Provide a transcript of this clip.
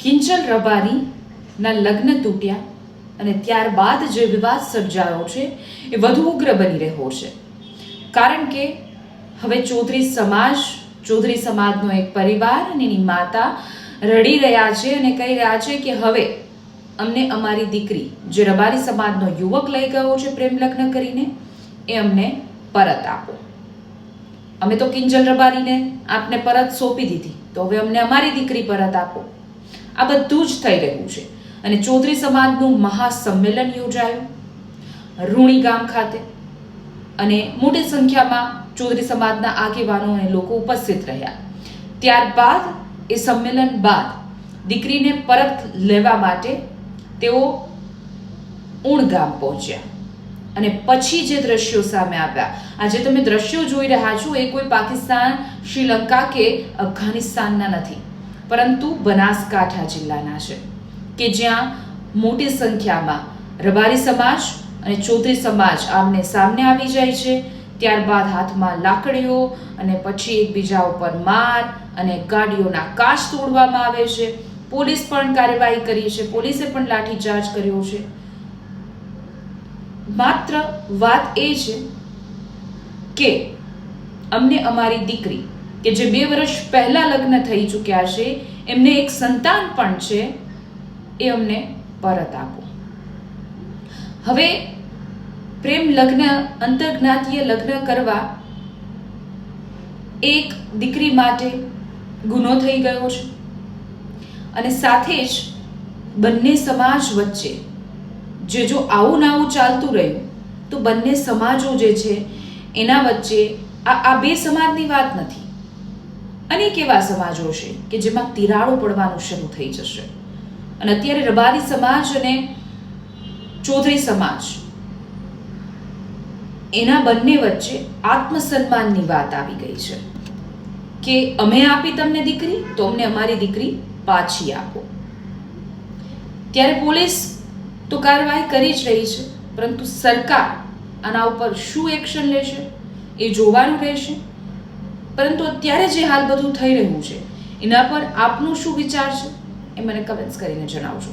કિંજલ રબારીના લગ્ન તૂટ્યા અને ત્યારબાદ જે વિવાદ સર્જાયો છે એ વધુ ઉગ્ર બની રહ્યો છે. કારણ કે હવે ચૌધરી સમાજનો એક પરિવાર અને એની માતા રડી રહ્યા છે અને કહી રહ્યા છે કે હવે અમને અમારી દીકરી, જે રબારી સમાજનો યુવક લઈ ગયો છે પ્રેમ લગ્ન કરીને, એ અમને પરત આપો. અમે તો કિંજલ રબારીને આપને પરત સોંપી દીધી, તો હવે અમને અમારી દીકરી પરત આપો. આ બધું જ થઈ રહ્યું છે. અને ચૌધરી સમાજનું મહાસંમેલન યોજાયું રૂણી ગામ ખાતે અને મોટી સંખ્યામાં ચૌધરી સમાજના આગેવાનો અને લોકો ઉપસ્થિત રહ્યા. ત્યારબાદ એ સંમેલન બાદ દીકરીને પરત લેવા માટે તેઓ ઉણ ગામ પહોંચ્યા અને પછી જે દ્રશ્યો સામે આવ્યા, આજે તમે દ્રશ્યો જોઈ રહ્યા છો, એ કોઈ પાકિસ્તાન, શ્રીલંકા કે અફઘાનિસ્તાનના નથી, પરંતુ બનાસકાંઠા જિલ્લાના છે કે જ્યાં મોટી સંખ્યામાં રબારી સમાજ અને ચૌધરી સમાજ આમને સામને આવી જાય છે. ત્યારબાદ હાથમાં લાકડીઓ અને પછી એકબીજા ઉપર માર અને ગાડીઓના કાચ તોડવામાં આવે છે. પોલીસ પણ કાર્યવાહી કરી છે, પોલીસે પણ લાઠીચાર્જ કર્યો છે. માત્ર વાત એ છે કે અમને અમારી દીકરી, કે જે 2 વર્ષ પહેલા લગ્ન થઈ ચૂક્યા છે, એમને એક સંતાન પણ છે, એ અમને પરત આપો. હવે પ્રેમ લગ્ન, અંતરજ્ઞાતીય લગ્ન કરવા એક દીકરી માટે ગુનો થઈ ગયો છે અને સાથે જ બંને સમાજ વચ્ચે જો આવું આવું ચાલતું રહ્યું તો બંને સમાજો જે છે એના વચ્ચે આ 2 સમાજની વાત નથી, અનેક એવા સમાજો છે કે જેમાં તિરાડો પડવાનું શરૂ થઈ જશે. અને અત્યારે રબારી સમાજ અને ચૌધરી સમાજ, એના બંને વચ્ચે આત્મસન્માનની વાત આવી ગઈ છે કે અમે આપી તમને દીકરી, તો અમને અમારી દીકરી પાછી આપો. ત્યારે પોલીસ તો કાર્યવાહી કરી જ રહી છે, પરંતુ સરકાર આના ઉપર શું એક્શન લેશે એ જોવાનું રહેશે. પરંતુ અત્યારે જે હાલ બધું થઈ રહ્યું છે એના પર આપનો શું વિચાર છે એ મને કમેન્ટ્સ કરીને જણાવજો.